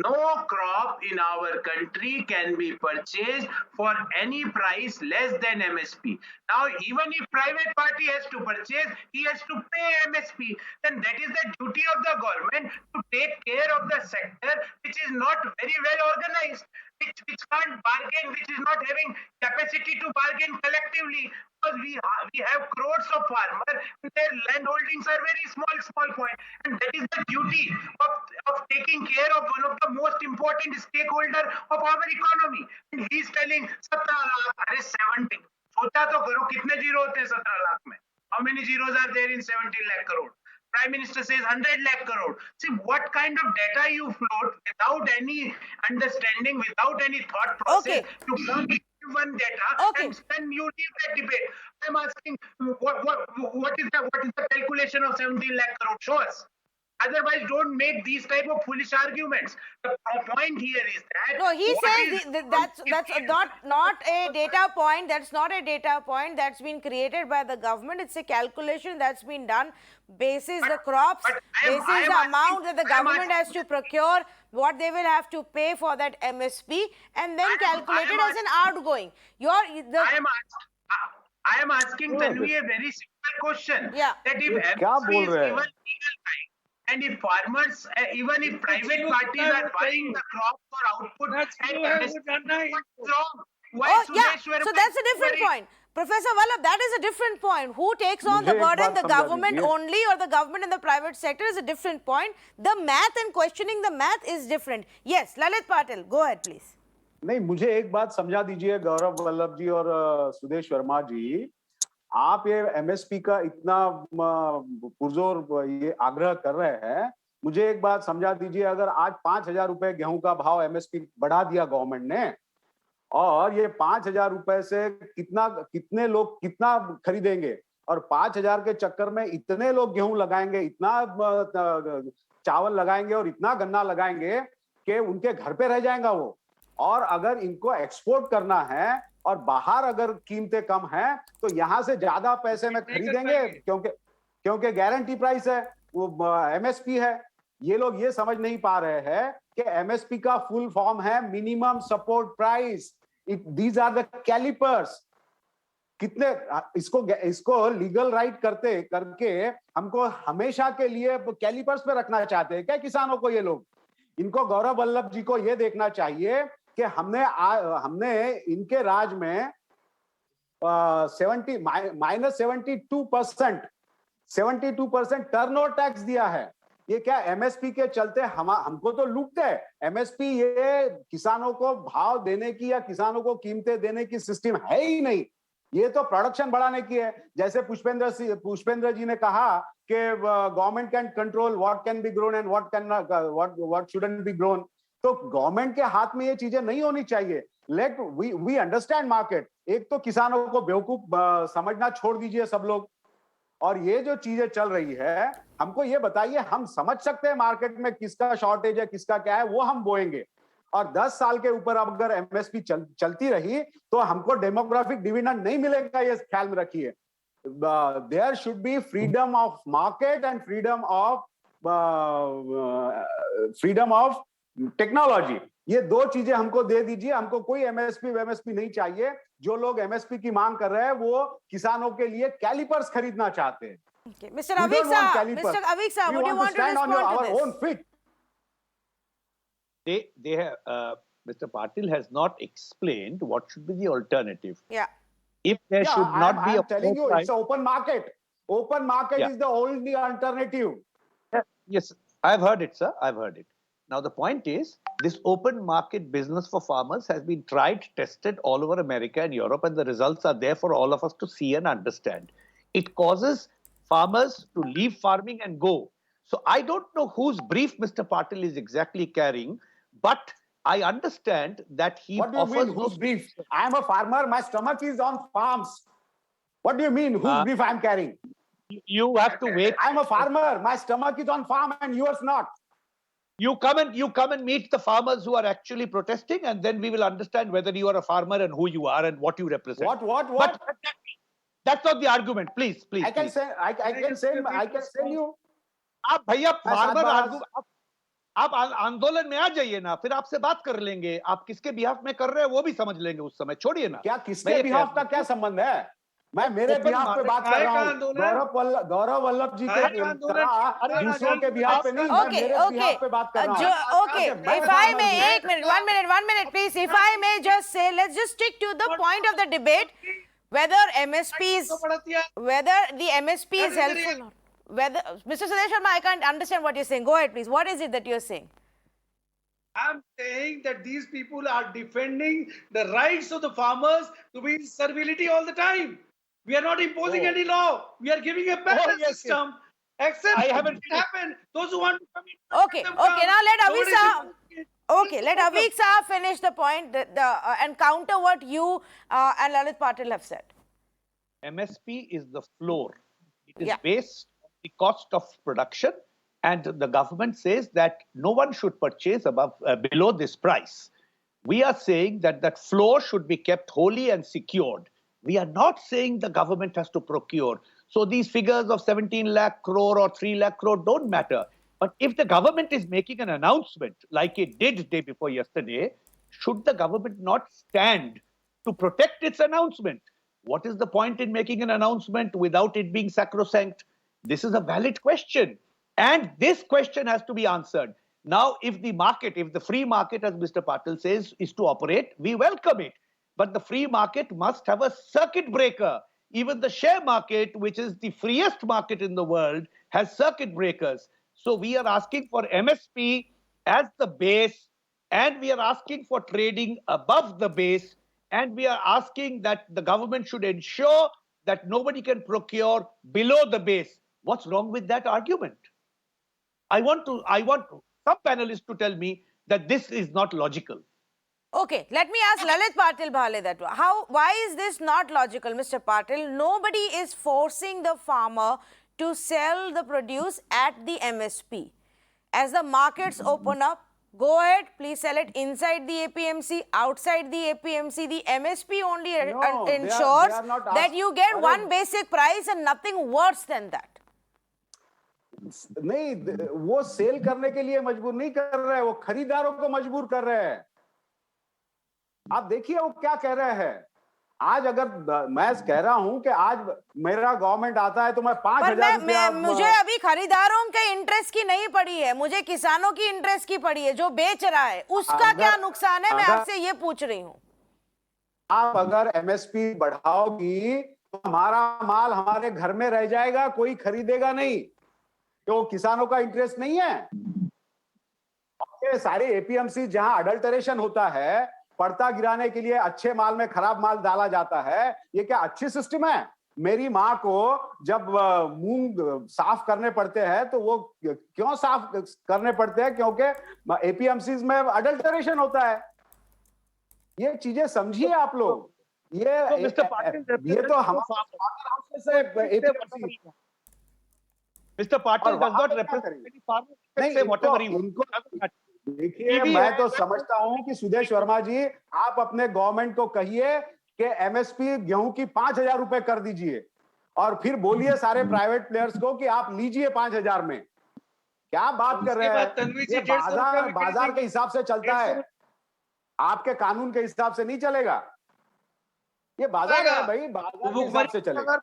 no crop in our country can be purchased for any price less than MSP. Now, even if private party has to purchase, he has to pay MSP. Then that is the duty of the government to take care of the sector which is not very well organized, which can't bargain, which is not having capacity to bargain collectively. Because we have crores of farmers, their land holdings are very small point, and that is the duty of taking care of one of the most important stakeholder of our economy. And he is telling 17 lakh, 70. सोचा तो करो कितने zero होते हैं 17 लाख में? How many zeros are there in 17 lakh crore? Prime Minister says 100 lakh crore. See what kind of data you float without any understanding, without any thought process to come one data, and then you leave that debate. I'm asking what is the calculation of 17 lakh crore? Show us. Otherwise, don't make these type of foolish arguments. The point here is that no, he says that's not a data point. That's not a data point that's been created by the government. It's a calculation that's been done basis the crops, basis the amount that the government has to procure, what they will have to pay for that MSP, and then calculated as an outgoing. I am asking Tanvi a very simple question. Yeah. That if MSP is given legal right, and if farmers, even if private parties are buying the crop for output, what's wrong? Why so that's a different point. Professor Vallabh, that is a different point. Who takes on the burden, the government only or the government and the private sector is a different point. The math and questioning the math is different. Yes, Lalit Patil, go ahead please. नहीं, मुझे एक बात समझा दीजिए गौरव वल्लभ जी और सुदेश वर्मा जी, आप ये MSP का इतना पुरजोर ये आग्रह कर रहे हैं, मुझे एक बात समझा दीजिए, अगर आज 5,000 रुपए गेहूं का भाव एमएसपी बढ़ा दिया गवर्नमेंट ने, और ये 5,000 रुपए से कितने लोग कितना खरीदेंगे, और 5,000 के चक्कर में इतने लोग गेहूं लगाएंगे, इतना चावल लगाएंगे और इतना गन्ना लगाएंगे कि उनके घर पे रह जाएगा वो। और अगर इनको एक्सपोर्ट करना है और बाहर अगर कीमतें कम हैं तो यहां से ज्यादा पैसे में खरीदेंगे, क्योंकि गारंटी प्राइस है, वो एमएसपी है। ये लोग ये समझ नहीं पा रहे हैं कि एमएसपी का फुल फॉर्म है minimum support price. These are the calipers. कितने इसको लीगल राइट करके हमको हमेशा के लिए कैलिपर्स पे रखना चाहते हैं क्या किसानों को ये लोग? इनको गौरव वल्लभ जी को ये देखना चाहिए कि हमने इनके राज में 72% टर्नओवर टैक्स दिया है। ये क्या एमएसपी के चलते हमको तो लूटते हैं। एमएसपी ये किसानों को भाव देने की या किसानों को कीमतें देने की सिस्टम है ही नहीं। ये तो प्रोडक्शन बढ़ाने की है। जैसे पुष्पेंद्र जी ने कहा कि government can control what can be grown and what shouldn't be grown. तो गवर्नमेंट के हाथ में ये चीजें नहीं होनी चाहिए। Let we understand market. एक तो किसानों को बेवकूफ समझना छोड़ दीजिए सब लोग। और ये जो चीजें चल रही है, हमको ये बताइए, हम समझ सकते हैं मार्केट में किसका शॉर्टेज है, किसका क्या है, वो हम बोएंगे। और 10 साल के ऊपर अगर एमएसपी चलती रही तो हमको डेमोग्राफिक डिविडेंड नहीं मिलेगा, ये ख्याल में रखिए। There should be freedom of market and freedom of technology. ये दो चीजें हमको दे दीजिए। हमको कोई एमएसपी नहीं चाहिए। जो लोग एमएसपी की मांग कर रहे हैं वो किसानों के लिए कैलिपर्स खरीदना चाहते हैं। Okay. Mr. Avik Sir, would you want to respond to this? Own feet. They have, Mr. Patil has not explained what should be the alternative. Yeah. If there should not be I'm telling you, it's an open market. Open market is the only alternative. Yes, I've heard it, sir. I've heard it. Now, the point is, this open market business for farmers has been tried, tested all over America and Europe, and the results are there for all of us to see and understand. It causes farmers to leave farming and go. So I don't know whose brief Mr. Patil is exactly carrying, but I understand that he offers... What do you mean, whose brief? I am a farmer, my stomach is on farms. What do you mean, whose brief I am carrying? You have to wait. I am a farmer, my stomach is on farm and yours not. You come and meet the farmers who are actually protesting, and then we will understand whether you are a farmer and who you are and what you represent. What? But that's not the argument. Please. I can send you. आप भैया farmer आप आंदोलन में आ जाइए ना, फिर आपसे बात कर लेंगे। आप किसके बिहाफ में कर रहे हैं वो भी समझ लेंगे उस समय। छोड़िए ना। क्या किसके बिहाफ का क्या संबंध है? मैं मेरे बिहाफ पे बात कर रहा हूँ। गौरव वल्लभ जी के दूसरों के बिहाफ पे नहीं, मैं मेरे बिहाफ पे बात कर रहा हूँ। Okay, if I may, one minute, please. If I may just say, let's just stick to the point of the debate, whether the MSP is helpful or not. Mr. Sudesh Sharma, I can't understand what you're saying. Go ahead, please. What is it that you're saying? I'm saying that these people are defending the rights of the farmers to be in servility all the time. We are not imposing any law. We are giving a better system. Except I haven't happened. Those who want to come in. Okay. Now let Avik Saab finish the point and counter what you and Lalit Patil have said. MSP is the floor. It is based on the cost of production, and the government says that no one should purchase below this price. We are saying that floor should be kept wholly and secured. We are not saying the government has to procure. So these figures of 17 lakh crore or 3 lakh crore don't matter. But if the government is making an announcement like it did day before yesterday, should the government not stand to protect its announcement? What is the point in making an announcement without it being sacrosanct? This is a valid question. And this question has to be answered. Now, if the free market, as Mr. Patil says, is to operate, we welcome it. But the free market must have a circuit breaker. Even the share market, which is the freest market in the world, has circuit breakers. So we are asking for MSP as the base, and we are asking for trading above the base, and we are asking that the government should ensure that nobody can procure below the base. What's wrong with that argument? I want some panelists to tell me that this is not logical. Okay, let me ask Lalit Patil Bhale that. Why is this not logical, Mr. Patil? Nobody is forcing the farmer to sell the produce at the MSP. As the markets open up, go ahead, please sell it inside the APMC, outside the APMC. The MSP only ensures that you get one basic price and nothing worse than that. नहीं, वो cell करने के लिए मजबूर नहीं कर रहे हैं, वो खरीदारों को मजबूर कर रहे हैं। आप देखिए वो क्या कह रहे हैं। आज अगर मैं कह रहा हूं कि आज मेरा गवर्नमेंट आता है तो मैं 5,000 रुपया, मुझे अभी खरीदारों के इंटरेस्ट की नहीं पड़ी है, मुझे किसानों की इंटरेस्ट की पड़ी है जो बेच रहा है, उसका क्या नुकसान है, मैं आपसे ये पूछ रही हूँ। आप अगर एमएसपी बढ़ाओगी तो हमारा माल हमारे घर में रह जाएगा, कोई खरीदेगा नहीं, तो किसानों का इंटरेस्ट नहीं है। ये सारे एपीएमसी जहां अडल्टरेशन होता है, पड़ता गिराने के लिए अच्छे माल में खराब माल डाला जाता है, ये क्या अच्छी सिस्टम है? मेरी माँ को जब मूंग साफ करने पड़ते हैं तो वो क्यों साफ करने पड़ते हैं? क्योंकि एपीएमसी में अडल्टरेशन होता है। ये चीजें समझिए आप लोग। ये तो हम Mr. Patil does not represent any farmer. Say whatever he wants. देखिए, मैं तो समझता हूं कि सुदेश वर्मा जी, आप अपने गवर्नमेंट को कहिए कि एमएसपी गेहूं की 5,000 रुपए कर दीजिए और फिर बोलिए सारे प्राइवेट प्लेयर्स को कि आप लीजिए 5,000 में। क्या बात कर रहे हैं? ये बाजार के हिसाब से चलता है, आपके कानून के हिसाब से नहीं चलेगा। ये बाजार है भाई, बाजार के हिसाब से चलेगा।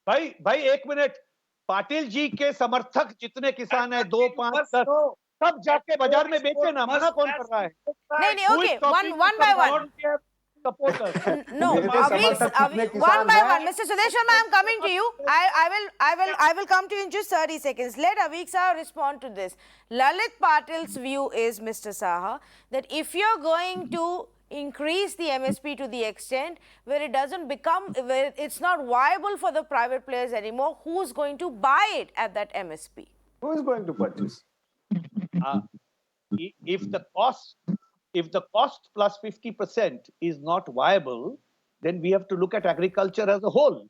भाई 1 मिनट, पाटिल जी के समर्थक जितने किसान हैं 2, 5, 10 सब जाके बाजार में बेचे ना, मना कौन कर रहा है? नहीं, okay, one by one. No, one by one. Mr. Sudesh Sharma, I am coming to you. I will come to you in just 30 seconds. Let Avik Saha respond to this. Lalit Patil's view is, Mr. Saha, that if you're going to increase the MSP to the extent where it doesn't become, where it's not viable for the private players anymore, who's going to buy it at that MSP? Who is going to purchase? If the cost plus 50% is not viable, then we have to look at agriculture as a whole.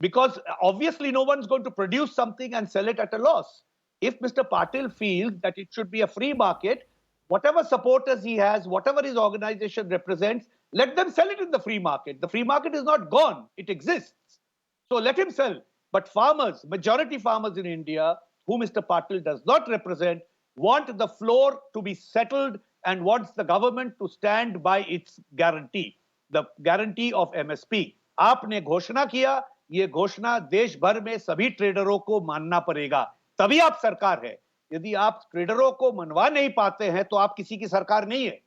Because obviously no one's going to produce something and sell it at a loss. If Mr. Patil feels that it should be a free market, whatever supporters he has, whatever his organization represents, let them sell it in the free market. The free market is not gone, it exists. So let him sell. But farmers, majority farmers in India, who Mr. Patil does not represent, want the floor to be settled and wants the government to stand by its guarantee, the guarantee of MSP. आपने घोषणा किया, ये घोषणा देश भर में सभी ट्रेडरों को मानना पड़ेगा, तभी आप सरकार है। यदि आप ट्रेडरों को मनवा नहीं पाते हैं तो आप किसी की सरकार नहीं है।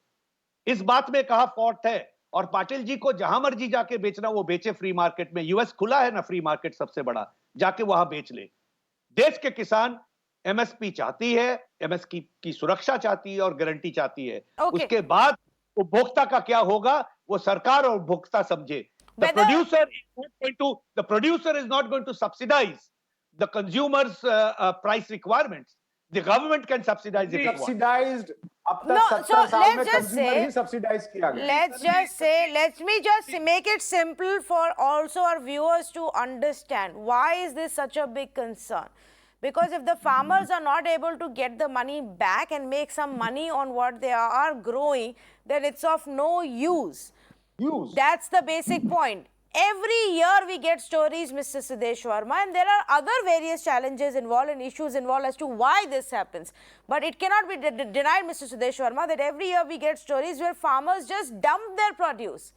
इस बात में कहा फॉल्ट है, और पाटिल जी को जहां मर्जी जाके बेचना वो बेचे फ्री मार्केट में। यूएस खुला है ना फ्री मार्केट सबसे बड़ा, जाके वहां बेच ले। देश के किसान एमएसपी चाहती है, एमएसपी की सुरक्षा चाहती है और गारंटी चाहती है। उसके बाद उपभोक्ता का क्या होगा वो सरकार और उपभोक्ता समझे। The producer is not going to subsidize the consumer's price requirements. The government can subsidize it. Subsidized. अब तक 70 साल में कंज्यूमर ही सब्सिडाइज किया गया। Let me just make it simple for also our viewers to understand. Why is this such a big concern? Because if the farmers are not able to get the money back and make some money on what they are growing, then it's of no use. That's the basic point. Every year we get stories, Mr. Sudesh Sharma, and there are other various challenges involved and issues involved as to why this happens. But it cannot be denied, Mr. Sudesh Sharma, that every year we get stories where farmers just dump their produce.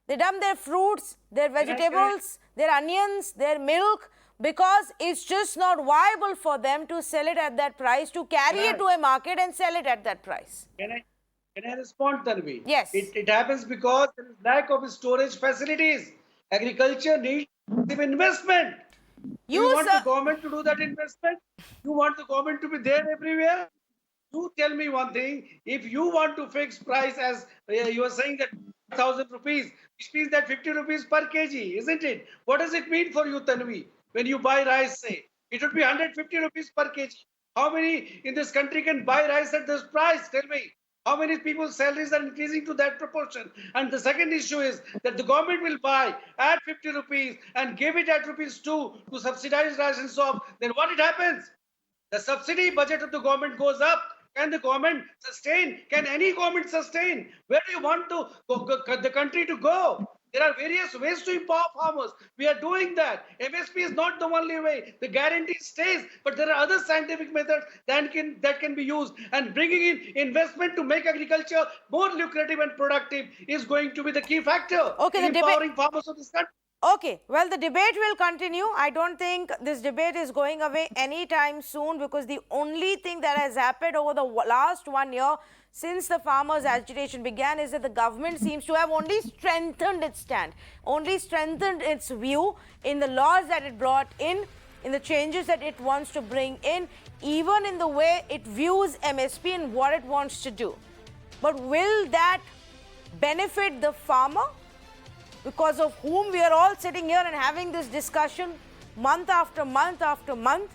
They dump their fruits, their vegetables, their onions, their milk, because it's just not viable for them to sell it at that price, to carry it to a market and sell it at that price. Can I respond, Tanvi? Yes. It happens because there is lack of storage facilities. Agriculture needs investment. You want the government to do that investment? You want the government to be there everywhere? You tell me one thing. If you want to fix price as you are saying that 1,000 rupees, which means that 50 rupees per kg, isn't it? What does it mean for you, Tanvi? When you buy rice, say, it would be 150 rupees per kg. How many in this country can buy rice at this price? Tell me. How many people's salaries are increasing to that proportion? And the second issue is that the government will buy at 50 rupees and give it at rupees 2 to subsidize ration shop. Then what it happens? The subsidy budget of the government goes up. Can the government sustain? Can any government sustain? Where do you want to the country to go? There are various ways to empower farmers. We are doing that. MSP is not the only way. The guarantee stays, but there are other scientific methods that can be used. And bringing in investment to make agriculture more lucrative and productive is going to be the key factor Okay, in empowering farmers of this country. Okay, well, the debate will continue. I don't think this debate is going away anytime soon, because the only thing that has happened over the last 1 year since the farmers' agitation began is that the government seems to have only strengthened its stand, only strengthened its view in the laws that it brought in the changes that it wants to bring in, even in the way it views MSP and what it wants to do. But will that benefit the farmer, because of whom we are all sitting here and having this discussion month after month after month?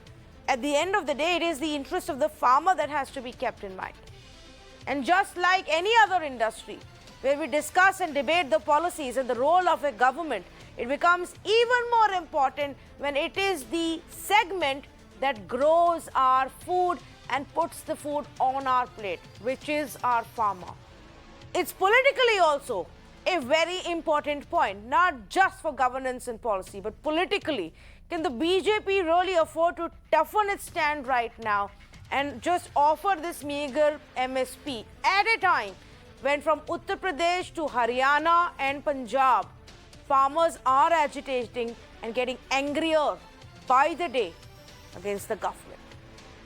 At the end of the day, it is the interest of the farmer that has to be kept in mind. And just like any other industry where we discuss and debate the policies and the role of a government, it becomes even more important when it is the segment that grows our food and puts the food on our plate, which is our farmer. It's politically also a very important point, not just for governance and policy, but politically. Can the BJP really afford to toughen its stand right now and just offer this meager MSP at a time when from Uttar Pradesh to Haryana and Punjab, farmers are agitating and getting angrier by the day against the government?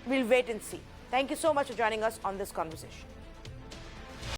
We'll wait and see. Thank you so much for joining us on this conversation.